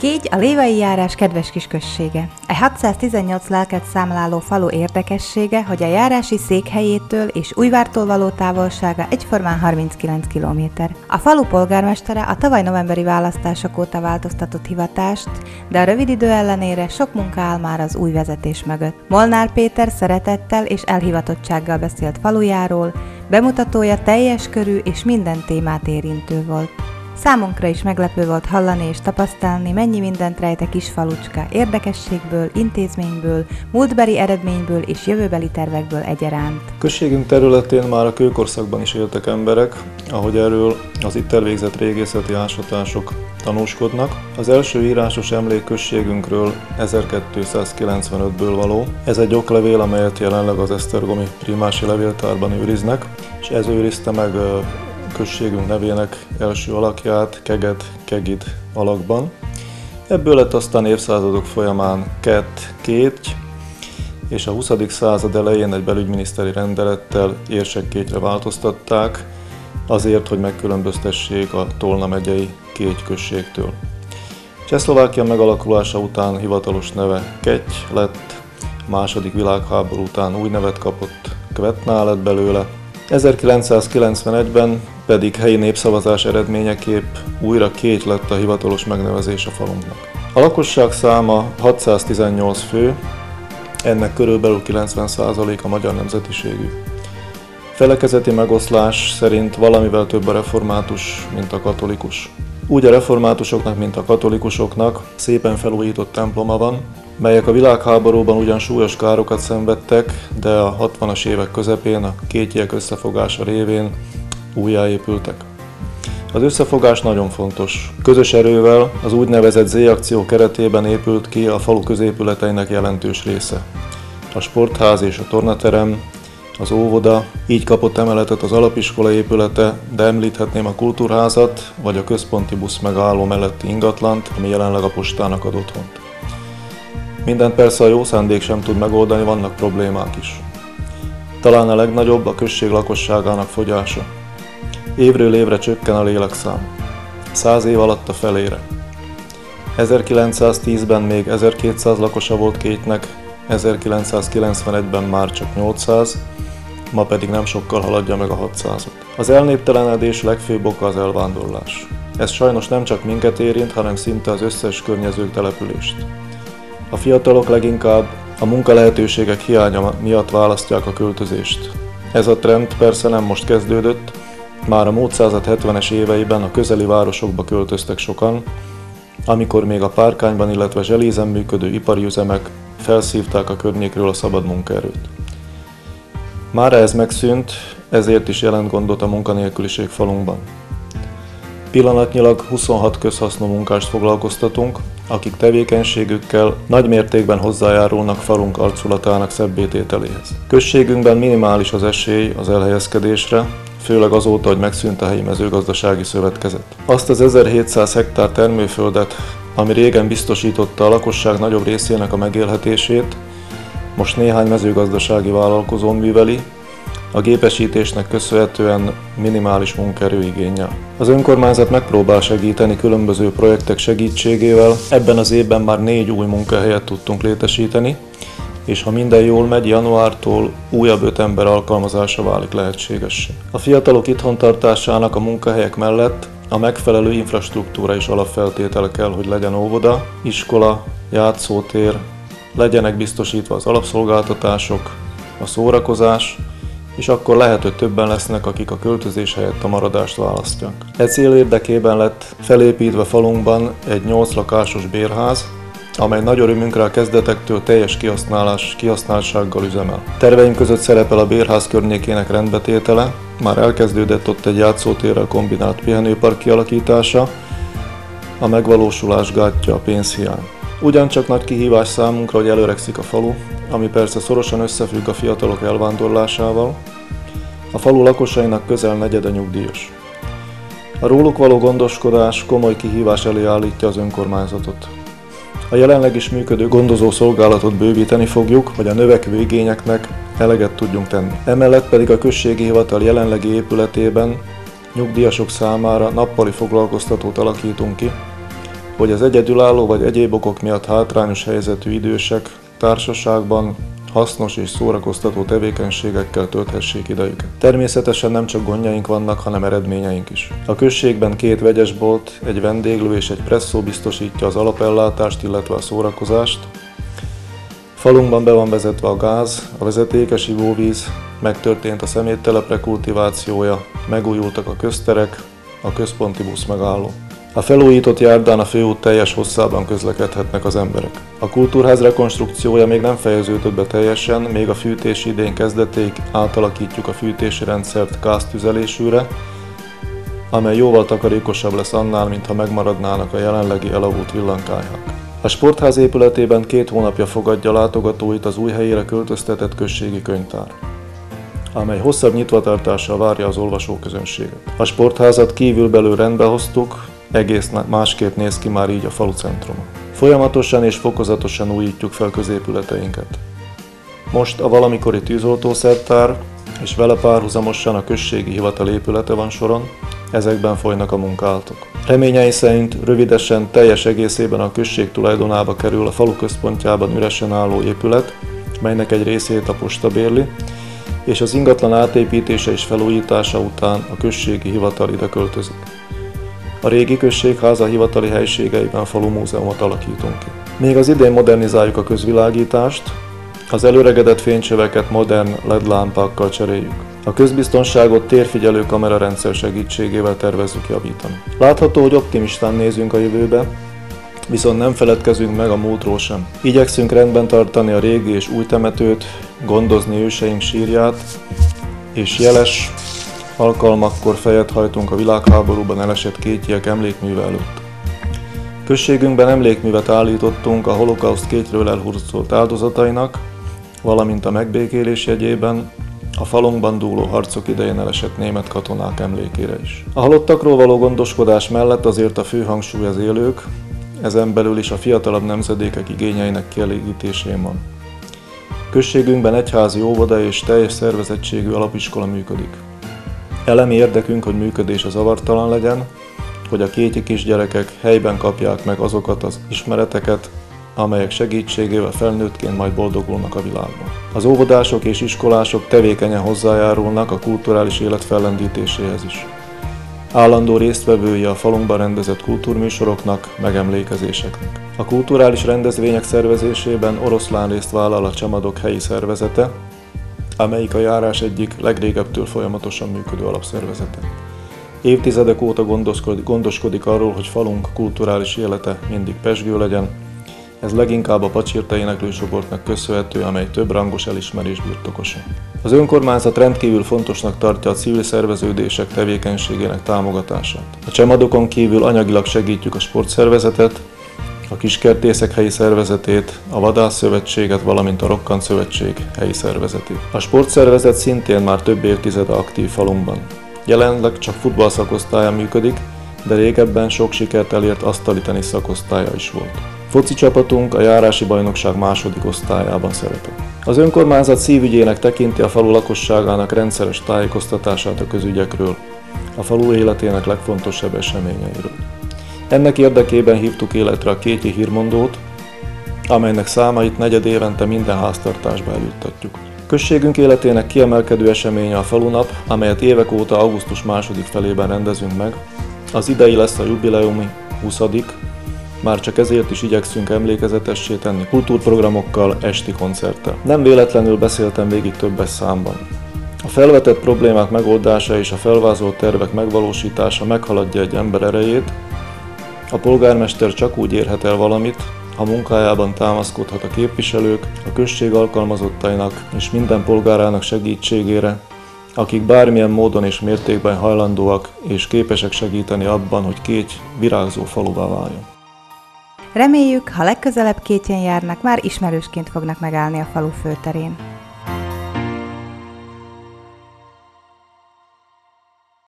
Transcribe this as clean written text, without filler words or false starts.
Kégy a Lévai járás kedves kisközsége. E 618 lelket számláló falu érdekessége, hogy a járási székhelyétől és Újvártól való távolsága egyformán 39 km. A falu polgármestere a tavaly novemberi választások óta változtatott hivatást, de a rövid idő ellenére sok munka áll már az új vezetés mögött. Molnár Péter szeretettel és elhivatottsággal beszélt falujáról, bemutatója teljes körű és minden témát érintő volt. Számunkra is meglepő volt hallani és tapasztalni, mennyi mindent rejt a kis falucska érdekességből, intézményből, múltbeli eredményből és jövőbeli tervekből egyaránt. Községünk területén már a kőkorszakban is éltek emberek, ahogy erről az itt elvégzett régészeti ásatások tanúskodnak. Az első írásos emlék községünkről 1295-ből való. Ez egy oklevél, amelyet jelenleg az esztergomi primási levéltárban őriznek, és ez őrizte meg községünk nevének első alakját, Keged alakban. Ebből lett aztán évszázadok folyamán Kéty, és a 20. század elején egy belügyminiszteri rendelettel Érsekkétyre változtatták, azért, hogy megkülönböztessék a Tolna megyei Kéty községtől. Csehszlovákia megalakulása után hivatalos neve Ketty lett, a második világháború után új nevet kapott, Kvetná lett belőle. 1991-ben pedig helyi népszavazás eredményeképp újra Kéty lett a hivatalos megnevezés a falunknak. A lakosság száma 618 fő, ennek körülbelül 90% a magyar nemzetiségű. Felekezeti megoszlás szerint valamivel több a református, mint a katolikus. Úgy a reformátusoknak, mint a katolikusoknak szépen felújított temploma van, melyek a világháborúban ugyan súlyos károkat szenvedtek, de a 60-as évek közepén a kétyiek összefogása révén újjáépültek. Az összefogás nagyon fontos. Közös erővel az úgynevezett Z-akció keretében épült ki a falu középületeinek jelentős része. A sportház és a tornaterem, az óvoda, így kapott emeletet az alapiskola épülete, de említhetném a kultúrházat, vagy a központi buszmegálló melletti ingatlant, ami jelenleg a postának ad otthont. Mindent persze a jó szándék sem tud megoldani, vannak problémák is. Talán a legnagyobb a község lakosságának fogyása. Évről évre csökken a lélekszám. 100 év alatt a felére. 1910-ben még 1200 lakosa volt Kétynek, 1991-ben már csak 800, ma pedig nem sokkal haladja meg a 600-at. Az elnéptelenedés legfőbb oka az elvándorlás. Ez sajnos nem csak minket érint, hanem szinte az összes környező települést. A fiatalok leginkább a munkalehetőségek hiánya miatt választják a költözést. Ez a trend persze nem most kezdődött, már a múlt század 70-es éveiben a közeli városokba költöztek sokan, amikor még a Párkányban, illetve Zselízen működő ipari üzemek felszívták a környékről a szabad munkaerőt. Mára ez megszűnt, ezért is jelent gondot a munkanélküliség falunkban. Pillanatnyilag 26 közhasznú munkást foglalkoztatunk, akik tevékenységükkel nagy mértékben hozzájárulnak falunk arculatának szebbé-tételéhez. Községünkben minimális az esély az elhelyezkedésre, főleg azóta, hogy megszűnt a helyi mezőgazdasági szövetkezet. Azt az 1700 hektár termőföldet, ami régen biztosította a lakosság nagyobb részének a megélhetését, most néhány mezőgazdasági vállalkozó műveli, a gépesítésnek köszönhetően minimális munkaerőigénnyel. Az önkormányzat megpróbál segíteni különböző projektek segítségével, ebben az évben már 4 új munkahelyet tudtunk létesíteni, és ha minden jól megy, januártól újabb 5 ember alkalmazása válik lehetségessé. A fiatalok itthontartásának a munkahelyek mellett a megfelelő infrastruktúra is alapfeltétele kell, hogy legyen óvoda, iskola, játszótér, legyenek biztosítva az alapszolgáltatások, a szórakozás, és akkor lehet, hogy többen lesznek, akik a költözés helyett a maradást választják. E cél érdekében lett felépítve falunkban egy 8 lakásos bérház, amely nagy örömünkre a kezdetektől teljes kihasználtsággal üzemel. Terveink között szerepel a bérház környékének rendbetétele, már elkezdődött ott egy játszótérrel kombinált pihenőpark kialakítása, a megvalósulás gátja a pénzhiány. Ugyancsak nagy kihívás számunkra, hogy előregszik a falu, ami persze szorosan összefügg a fiatalok elvándorlásával. A falu lakosainak közel negyede nyugdíjas. A róluk való gondoskodás komoly kihívás elé állítja az önkormányzatot. A jelenleg is működő gondozó szolgálatot bővíteni fogjuk, hogy a növekvő igényeknek eleget tudjunk tenni. Emellett pedig a községi hivatal jelenlegi épületében nyugdíjasok számára nappali foglalkoztatót alakítunk ki, hogy az egyedülálló vagy egyéb okok miatt hátrányos helyzetű idősek társaságban hasznos és szórakoztató tevékenységekkel tölthessék idejüket. Természetesen nem csak gondjaink vannak, hanem eredményeink is. A községben 2 vegyesbolt, egy vendéglő és egy presszó biztosítja az alapellátást, illetve a szórakozást. Falunkban be van vezetve a gáz, a vezetékes ivóvíz, megtörtént a szeméttelep rekultivációja, megújultak a közterek, a központi buszmegálló. A felújított járdán a főút teljes hosszában közlekedhetnek az emberek. A kultúrház rekonstrukciója még nem fejeződött be teljesen, még a fűtés idén kezdetéig átalakítjuk a fűtési rendszert gáztüzelésűre, amely jóval takarékosabb lesz annál, mintha megmaradnának a jelenlegi elavult villanykályhák. A sportház épületében 2 hónapja fogadja látogatóit az új helyére költöztetett községi könyvtár, amely hosszabb nyitvatartással várja az olvasóközönséget. A sportházat kívülbelül rendbe hoztuk, egész másképp néz ki már így a falu centruma. Folyamatosan és fokozatosan újítjuk fel középületeinket. Most a valamikori tűzoltószertár és vele párhuzamosan a községi hivatal épülete van soron, ezekben folynak a munkálatok. Reményei szerint rövidesen teljes egészében a község tulajdonába kerül a falu központjában üresen álló épület, melynek egy részét a posta bérli, és az ingatlan átépítése és felújítása után a községi hivatal ide költözik. A régi községháza hivatali helységeiben falumúzeumot alakítunk ki. Még az idén modernizáljuk a közvilágítást, az előregedett fénycsöveket modern LED lámpákkal cseréljük. A közbiztonságot térfigyelő kamerarendszer segítségével tervezzük javítani. Látható, hogy optimistán nézünk a jövőbe, viszont nem feledkezünk meg a múltról sem. Igyekszünk rendben tartani a régi és új temetőt, gondozni őseink sírját, és jeles alkalmakkor fejet hajtunk a világháborúban elesett kétlyek emlékműve előtt. Községünkben emlékművet állítottunk a holokauszt kétről elhurcolt áldozatainak, valamint a megbékélés jegyében a falunkban dúló harcok idején elesett német katonák emlékére is. A halottakról való gondoskodás mellett azért a fő hangsúly az élők, ezen belül is a fiatalabb nemzedékek igényeinek kielégítésén van. Községünkben egyházi óvoda és teljes szervezettségű alapiskola működik. Elemi érdekünk, hogy működése zavartalan legyen, hogy a kétyi kisgyerekek helyben kapják meg azokat az ismereteket, amelyek segítségével felnőttként majd boldogulnak a világban. Az óvodások és iskolások tevékenyen hozzájárulnak a kulturális élet fellendítéséhez is. Állandó résztvevői a falunkban rendezett kultúrműsoroknak, megemlékezéseknek. A kulturális rendezvények szervezésében oroszlán részt vállal a Csemadok helyi szervezete, amelyik a járás egyik legrégebbtől folyamatosan működő alapszervezete. Évtizedek óta gondoskodik arról, hogy falunk kulturális élete mindig pezsgő legyen, ez leginkább a pacsirta éneklőcsoportnak köszönhető, amely több rangos elismerés birtokosa. Az önkormányzat rendkívül fontosnak tartja a civil szerveződések tevékenységének támogatását. A Csemadokon kívül anyagilag segítjük a sportszervezetet, a Kiskertészek helyi szervezetét, a Vadászszövetséget, valamint a Rokkant Szövetség helyi szervezetét. A sportszervezet szintén már több évtizede aktív falunkban. Jelenleg csak futballszakosztálya működik, de régebben sok sikert elért asztali tenisz szakosztálya is volt. Foci csapatunk a járási bajnokság második osztályában szerepel. Az önkormányzat szívügyének tekinti a falu lakosságának rendszeres tájékoztatását a közügyekről, a falu életének legfontosabb eseményeiről. Ennek érdekében hívtuk életre a Kétyi hírmondót, amelynek számait negyedévente minden háztartásba eljuttatjuk. Községünk életének kiemelkedő eseménye a falunap, amelyet évek óta augusztus második felében rendezünk meg. Az idei lesz a jubileumi 20. Már csak ezért is igyekszünk emlékezetessé tenni kultúrprogramokkal, esti koncerttel. Nem véletlenül beszéltem végig többes számban. A felvetett problémák megoldása és a felvázolt tervek megvalósítása meghaladja egy ember erejét. A polgármester csak úgy érhet el valamit, ha munkájában támaszkodhat a képviselők, a község alkalmazottainak és minden polgárának segítségére, akik bármilyen módon és mértékben hajlandóak és képesek segíteni abban, hogy Kéty virágzó faluvá váljon. Reméljük, ha legközelebb Kétyen járnak, már ismerősként fognak megállni a falu főterén.